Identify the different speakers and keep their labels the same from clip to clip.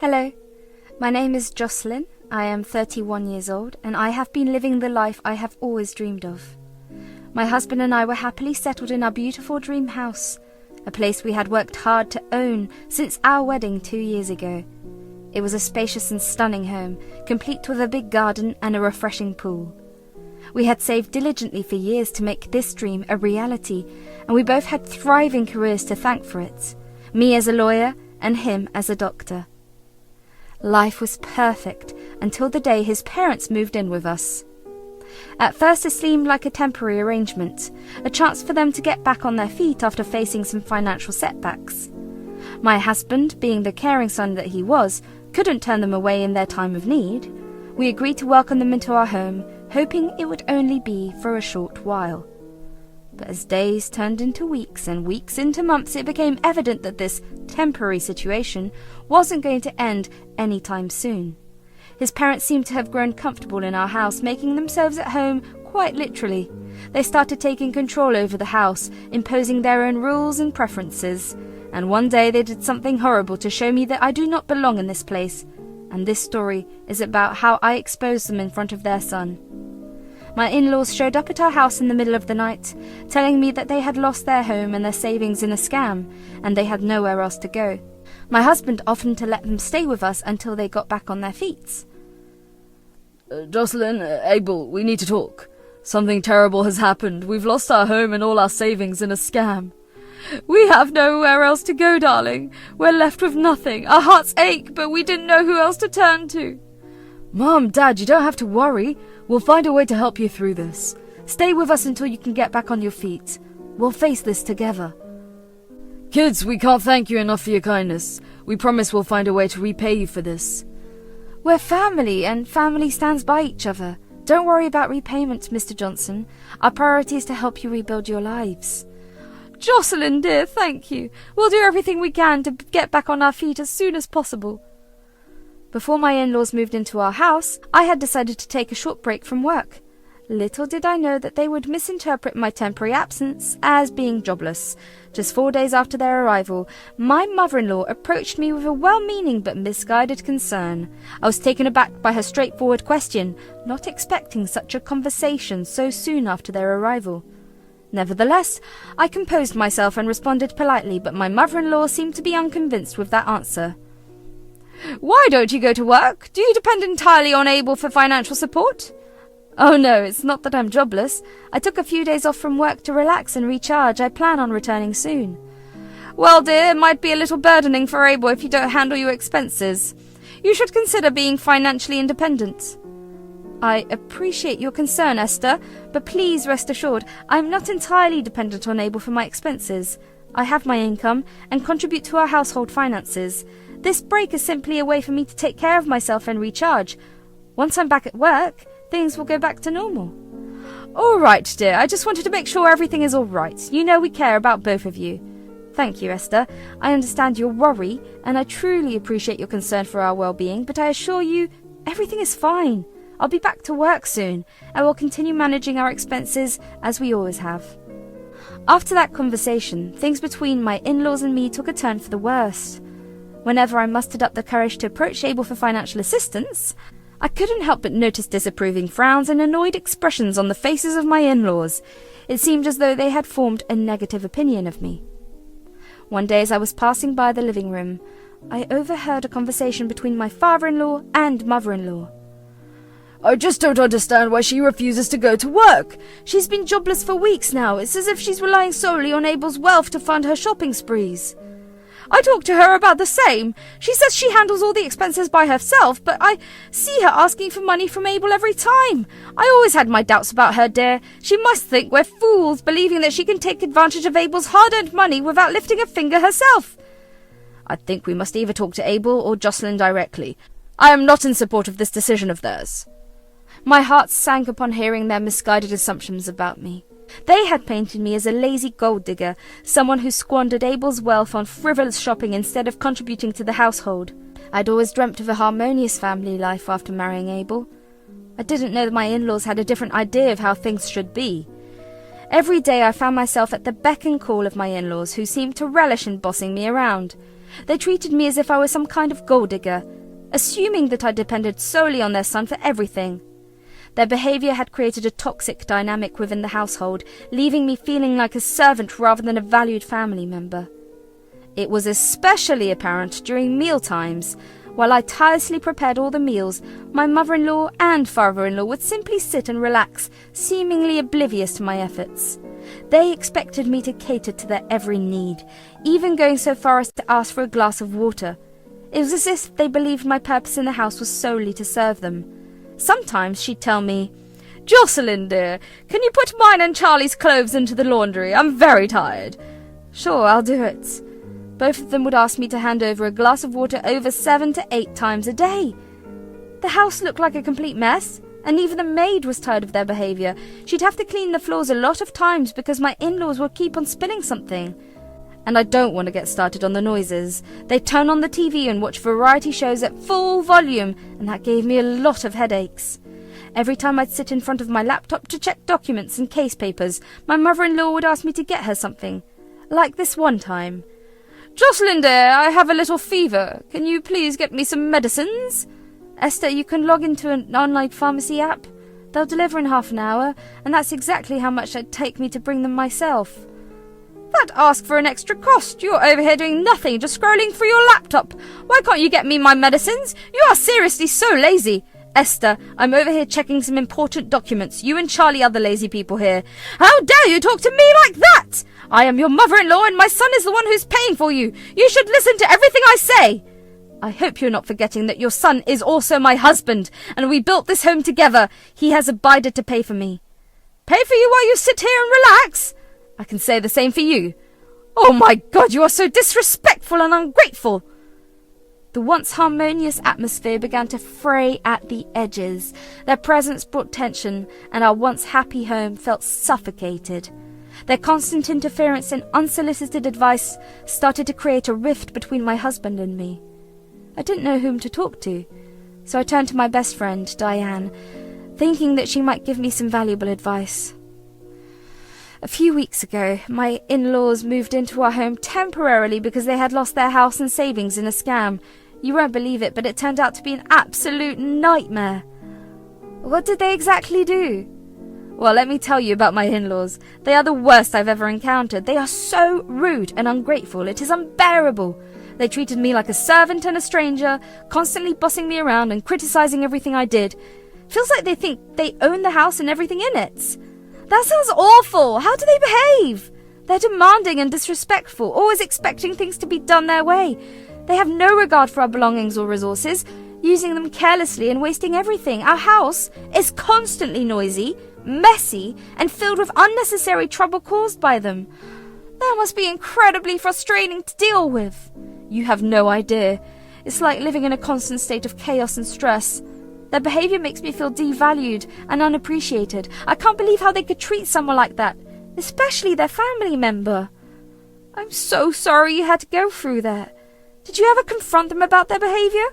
Speaker 1: Hello, my name is Jocelyn. I am 31 years old and I have been living the life I have always dreamed of. My husband and I were happily settled in our beautiful dream house, a place we had worked hard to own since our wedding 2 years ago. It was a spacious and stunning home, complete with a big garden and a refreshing pool. We had saved diligently for years to make this dream a reality, and we both had thriving careers to thank for it, me as a lawyer and him as a doctor. Life was perfect until the day his parents moved in with us. At first it seemed like a temporary arrangement, a chance for them to get back on their feet after facing some financial setbacks. My husband, being the caring son that he was, couldn't turn them away in their time of need. We agreed to welcome them into our home, hoping it would only be for a short while. But as days turned into weeks and weeks into months, it became evident that this temporary situation wasn't going to end anytime soon. His parents seemed to have grown comfortable in our house, making themselves at home quite literally. They started taking control over the house, imposing their own rules and preferences. And one day they did something horrible to show me that I do not belong in this place. And this story is about how I exposed them in front of their son. My in-laws showed up at our house in the middle of the night, telling me that they had lost their home and their savings in a scam, and they had nowhere else to go. My husband offered to let them stay with us until they got back on their feet.
Speaker 2: Jocelyn, Abel, we need to talk. Something terrible has happened. We've lost our home and all our savings in a scam.
Speaker 1: We have nowhere else to go, darling. We're left with nothing. Our hearts ache, but we didn't know who else to turn to.
Speaker 2: Mom, Dad, you don't have to worry. We'll find a way to help you through this. Stay with us until you can get back on your feet. We'll face this together. Kids, we can't thank you enough for your kindness. We promise we'll find a way to repay you for this.
Speaker 1: We're family, and family stands by each other. Don't worry about repayment, Mr. Johnson. Our priority is to help you rebuild your lives. Jocelyn, dear, thank you. We'll do everything we can to get back on our feet as soon as possible. Before my in-laws moved into our house, I had decided to take a short break from work. Little did I know that they would misinterpret my temporary absence as being jobless. Just 4 days after their arrival, my mother-in-law approached me with a well-meaning but misguided concern. I was taken aback by her straightforward question, not expecting such a conversation so soon after their arrival. Nevertheless, I composed myself and responded politely, but my mother-in-law seemed to be unconvinced with that answer. Why don't you go to work? Do you depend entirely on Abel for financial support? Oh no, it's not that I'm jobless. I took a few days off from work to relax and recharge. I plan on returning soon. Well, dear, it might be a little burdening for Abel if you don't handle your expenses. You should consider being financially independent. I appreciate your concern, Esther, but please rest assured, I'm not entirely dependent on Abel for my expenses. I have my income and contribute to our household finances. This break is simply a way for me to take care of myself and recharge. Once I'm back at work, things will go back to normal. All right, dear. I just wanted to make sure everything is all right. You know we care about both of you. Thank you, Esther. I understand your worry, and I truly appreciate your concern for our well-being, but I assure you, everything is fine. I'll be back to work soon, and we'll continue managing our expenses as we always have. After that conversation, things between my in-laws and me took a turn for the worse. Whenever I mustered up the courage to approach Abel for financial assistance, I couldn't help but notice disapproving frowns and annoyed expressions on the faces of my in-laws. It seemed as though they had formed a negative opinion of me. One day as I was passing by the living room, I overheard a conversation between my father-in-law and mother-in-law.
Speaker 2: I just don't understand why she refuses to go to work.
Speaker 1: She's been jobless for weeks now. It's as if she's relying solely on Abel's wealth to fund her shopping sprees. I talked to her about the same. She says she handles all the expenses by herself, but I see her asking for money from Abel every time. I always had my doubts about her, dear. She must think we're fools, believing that she can take advantage of Abel's hard-earned money without lifting a finger herself.
Speaker 2: I think we must either talk to Abel or Jocelyn directly. I am not in support of this decision of theirs.
Speaker 1: My heart sank upon hearing their misguided assumptions about me. They had painted me as a lazy gold digger, someone who squandered Abel's wealth on frivolous shopping instead of contributing to the household. I'd always dreamt of a harmonious family life after marrying Abel. I didn't know that my in-laws had a different idea of how things should be. Every day I found myself at the beck and call of my in-laws, who seemed to relish in bossing me around. They treated me as if I was some kind of gold digger, assuming that I depended solely on their son for everything. Their behaviour had created a toxic dynamic within the household, leaving me feeling like a servant rather than a valued family member. It was especially apparent during meal times. While I tirelessly prepared all the meals, my mother-in-law and father-in-law would simply sit and relax, seemingly oblivious to my efforts. They expected me to cater to their every need, even going so far as to ask for a glass of water. It was as if they believed my purpose in the house was solely to serve them. Sometimes she'd tell me, "Jocelyn, dear, can you put mine and Charlie's clothes into the laundry? I'm very tired." "Sure, I'll do it." Both of them would ask me to hand over a glass of water over 7 to 8 times a day. The house looked like a complete mess, and even the maid was tired of their behaviour. She'd have to clean the floors a lot of times because my in-laws would keep on spilling something. And I don't want to get started on the noises. They'd turn on the TV and watch variety shows at full volume, and that gave me a lot of headaches. Every time I'd sit in front of my laptop to check documents and case papers, my mother-in-law would ask me to get her something. Like this one time. "Jocelyn, dear, I have a little fever. Can you please get me some medicines?" "Esther, you can log into an online pharmacy app. They'll deliver in half an hour, and that's exactly how much it'd take me to bring them myself." "That asks for an extra cost. You're over here doing nothing, just scrolling through your laptop. Why can't you get me my medicines? You are seriously so lazy." "Esther, I'm over here checking some important documents. You and Charlie are the lazy people here." "How dare you talk to me like that? I am your mother-in-law and my son is the one who's paying for you. You should listen to everything I say." "I hope you're not forgetting that your son is also my husband, and we built this home together. He has abided to pay for me." "Pay for you while you sit here and relax?" "I can say the same for you." "Oh my God, you are so disrespectful and ungrateful." The once harmonious atmosphere began to fray at the edges. Their presence brought tension, and our once happy home felt suffocated. Their constant interference and unsolicited advice started to create a rift between my husband and me. I didn't know whom to talk to, so I turned to my best friend, Diane, thinking that she might give me some valuable advice. A few weeks ago, my in-laws moved into our home temporarily because they had lost their house and savings in a scam. You won't believe it, but it turned out to be an absolute nightmare. What did they exactly do? Well, let me tell you about my in-laws. They are the worst I've ever encountered. They are so rude and ungrateful. It is unbearable. They treated me like a servant and a stranger, constantly bossing me around and criticizing everything I did. Feels like they think they own the house and everything in it. That sounds awful. How do they behave? They're demanding and disrespectful, always expecting things to be done their way. They have no regard for our belongings or resources, using them carelessly and wasting everything. Our house is constantly noisy, messy, and filled with unnecessary trouble caused by them. That must be incredibly frustrating to deal with. You have no idea. It's like living in a constant state of chaos and stress. Their behavior makes me feel devalued and unappreciated. I can't believe how they could treat someone like that, especially their family member. I'm so sorry you had to go through that. Did you ever confront them about their behavior?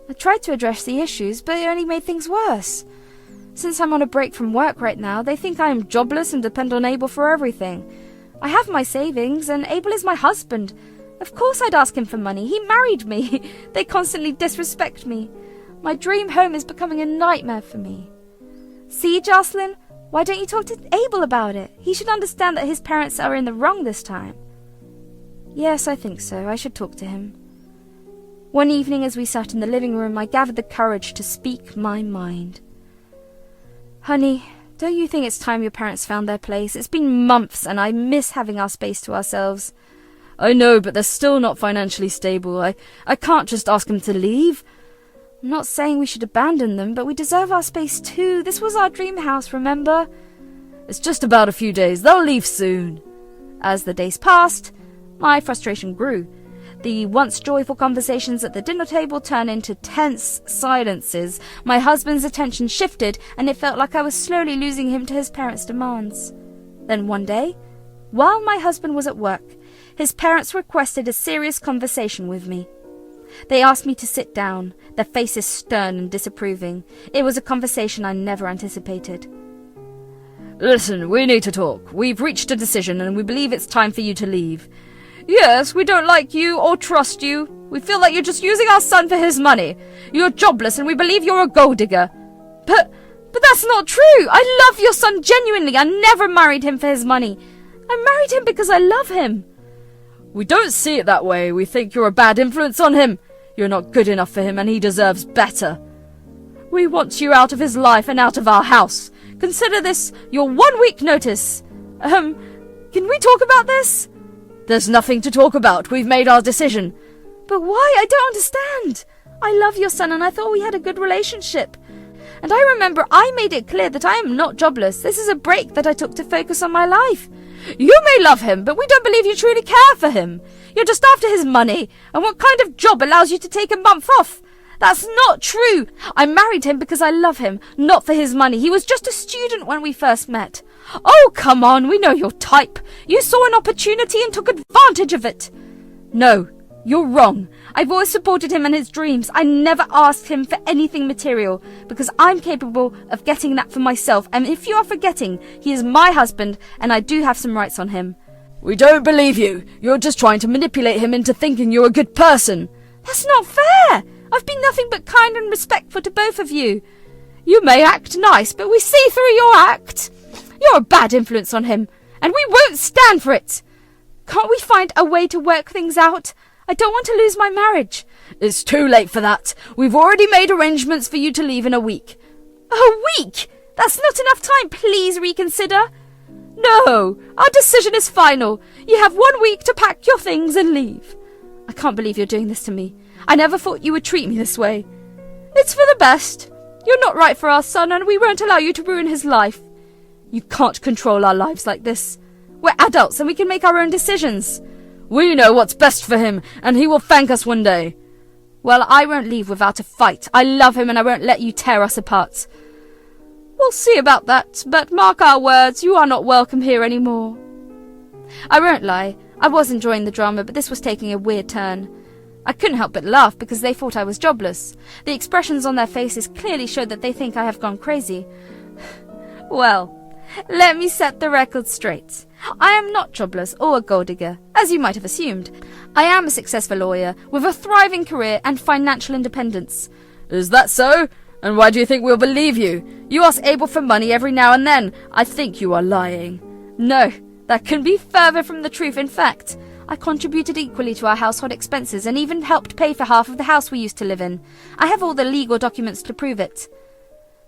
Speaker 1: I tried to address the issues, but it only made things worse. Since I'm on a break from work right now, they think I am jobless and depend on Abel for everything. I have my savings, and Abel is my husband. Of course I'd ask him for money. He married me. They constantly disrespect me. My dream home is becoming a nightmare for me. See, Jocelyn, why don't you talk to Abel about it? He should understand that his parents are in the wrong this time. Yes, I think so. I should talk to him. One evening as we sat in the living room, I gathered the courage to speak my mind. Honey, don't you think it's time your parents found their place? It's been months and I miss having our space to ourselves. I know, but they're still not financially stable. I can't just ask them to leave. I'm not saying we should abandon them, but we deserve our space too. This was our dream house, remember? It's just about a few days. They'll leave soon. As the days passed, my frustration grew. The once joyful conversations at the dinner table turned into tense silences. My husband's attention shifted, and it felt like I was slowly losing him to his parents' demands. Then one day, while my husband was at work, his parents requested a serious conversation with me. They asked me to sit down, their faces stern and disapproving. It was a conversation I never anticipated. Listen, we need to talk. We've reached a decision and we believe it's time for you to leave.
Speaker 2: Yes, we don't like you or trust you. We feel like you're just using our son for his money. You're jobless and we believe you're a gold digger. But that's not true. I love your son genuinely. I never married him for his money. I married him because I love him. We don't see it that way. We think you're a bad influence on him. You're not good enough for him and he deserves better. We want you out of his life and out of our house. Consider this your 1 week notice. Can we talk about this? There's nothing to talk about. We've made our decision. But why? I don't understand. I love your son and I thought we had a good relationship. And I remember I made it clear that I am not jobless. This is a break that I took to focus on my life. You may love him, but we don't believe you truly care for him. You're just after his money. And what kind of job allows you to take a month off? That's not true. I married him because I love him, not for his money. He was just a student when we first met. Oh, come on, we know your type. You saw an opportunity and took advantage of it. No, you're wrong. I've always supported him and his dreams. I never asked him for anything material because I'm capable of getting that for myself. And if you are forgetting, he is my husband and I do have some rights on him. We don't believe you. You're just trying to manipulate him into thinking you're a good person. That's not fair. I've been nothing but kind and respectful to both of you. You may act nice, but we see through your act. You're a bad influence on him, and we won't stand for it. Can't we find a way to work things out? I don't want to lose my marriage. It's too late for that. We've already made arrangements for you to leave in a week. A week? That's not enough time. Please reconsider. No, our decision is final. You have 1 week to pack your things and leave. I can't believe you're doing this to me. I never thought you would treat me this way. It's for the best. You're not right for our son, and we won't allow you to ruin his life. You can't control our lives like this. We're adults and we can make our own decisions. We know what's best for him, and he will thank us one day. Well, I won't leave without a fight. I love him and I won't let you tear us apart. We'll see about that, but mark our words, you are not welcome here anymore. I won't lie. I was enjoying the drama, but this was taking a weird turn. I couldn't help but laugh because they thought I was jobless. The expressions on their faces clearly showed that they think I have gone crazy. Well, let me set the record straight. I am not jobless or a gold digger, as you might have assumed. I am a successful lawyer with a thriving career and financial independence. Is that so? And why do you think we'll believe you? You ask Abel for money every now and then. I think you are lying. No, that can be further from the truth. In fact, I contributed equally to our household expenses and even helped pay for half of the house we used to live in. I have all the legal documents to prove it.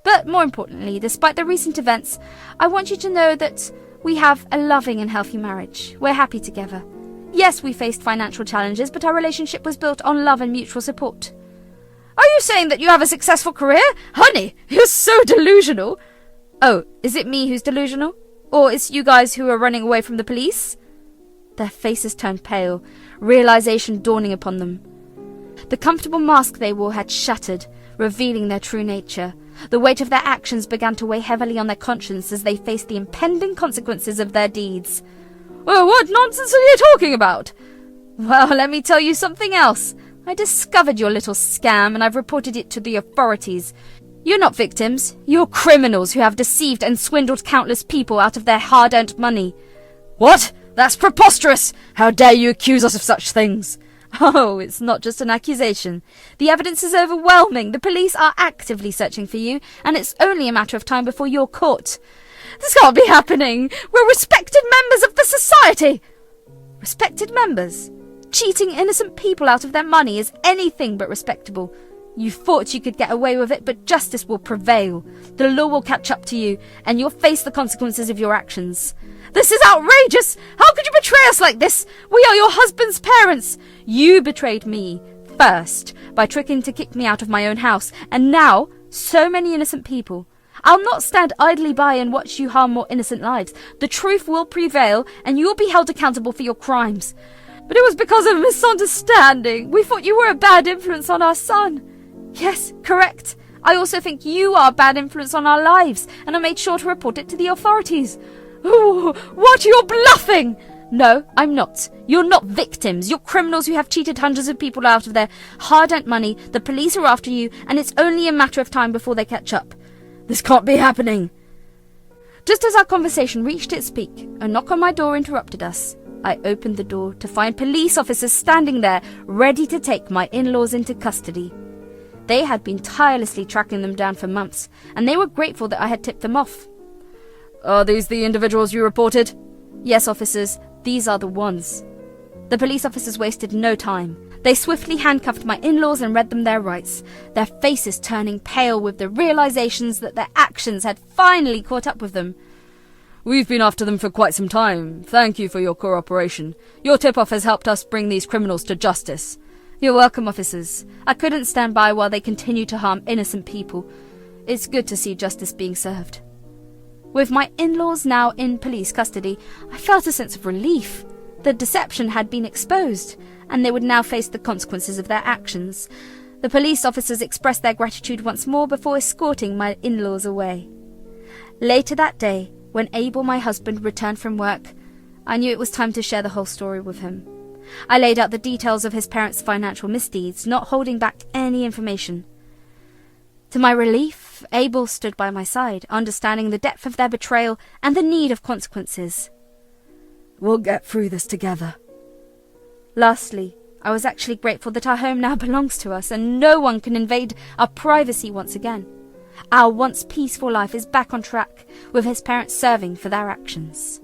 Speaker 2: But more importantly, despite the recent events, I want you to know that we have a loving and healthy marriage. We're happy together. Yes, we faced financial challenges, but our relationship was built on love and mutual support. Are you saying that you have a successful career? Honey, you're so delusional. Oh, is it me who's delusional? Or is you guys who are running away from the police? Their faces turned pale, realization dawning upon them. The comfortable mask they wore had shattered, revealing their true nature. The weight of their actions began to weigh heavily on their conscience as they faced the impending consequences of their deeds. Well, what nonsense are you talking about? Well, let me tell you something else. I discovered your little scam and I've reported it to the authorities. You're not victims. You're criminals who have deceived and swindled countless people out of their hard-earned money. What? That's preposterous! How dare you accuse us of such things? Oh, it's not just an accusation. The evidence is overwhelming. The police are actively searching for you, and it's only a matter of time before you're caught. This can't be happening. We're respected members of the society. Respected members? Cheating innocent people out of their money is anything but respectable. You thought you could get away with it, but justice will prevail. The law will catch up to you, and you'll face the consequences of your actions. This is outrageous! How could you betray us like this? We are your husband's parents! You betrayed me first by tricking to kick me out of my own house, and now so many innocent people. I'll not stand idly by and watch you harm more innocent lives. The truth will prevail, and you will be held accountable for your crimes. But it was because of a misunderstanding. We thought you were a bad influence on our son. Yes, correct. I also think you are a bad influence on our lives, and I made sure to report it to the authorities. Ooh, what? You're bluffing! No, I'm not. You're not victims. You're criminals who have cheated hundreds of people out of their hard-earned money. The police are after you, and it's only a matter of time before they catch up. This can't be happening. Just as our conversation reached its peak, a knock on my door interrupted us.
Speaker 1: I opened the door to find police officers standing there, ready to take my in-laws into custody. They had been tirelessly tracking them down for months, and they were grateful that I had tipped them off.
Speaker 2: Are these the individuals you reported?
Speaker 1: Yes, officers, these are the ones. The police officers wasted no time. They swiftly handcuffed my in-laws and read them their rights, their faces turning pale with the realizations that their actions had finally caught up with them.
Speaker 2: We've been after them for quite some time. Thank you for your cooperation. Your tip-off has helped us bring these criminals to justice.
Speaker 1: You're welcome, officers. I couldn't stand by while they continue to harm innocent people. It's good to see justice being served. With my in-laws now in police custody, I felt a sense of relief. The deception had been exposed, and they would now face the consequences of their actions. The police officers expressed their gratitude once more before escorting my in-laws away. Later that day, when Abel, my husband, returned from work, I knew it was time to share the whole story with him. I laid out the details of his parents' financial misdeeds, not holding back any information. To my relief, Abel stood by my side, understanding the depth of their betrayal and the need of consequences.
Speaker 2: We'll get through this together.
Speaker 1: Lastly, I was actually grateful that our home now belongs to us and no one can invade our privacy once again. Our once peaceful life is back on track, with his parents serving for their actions.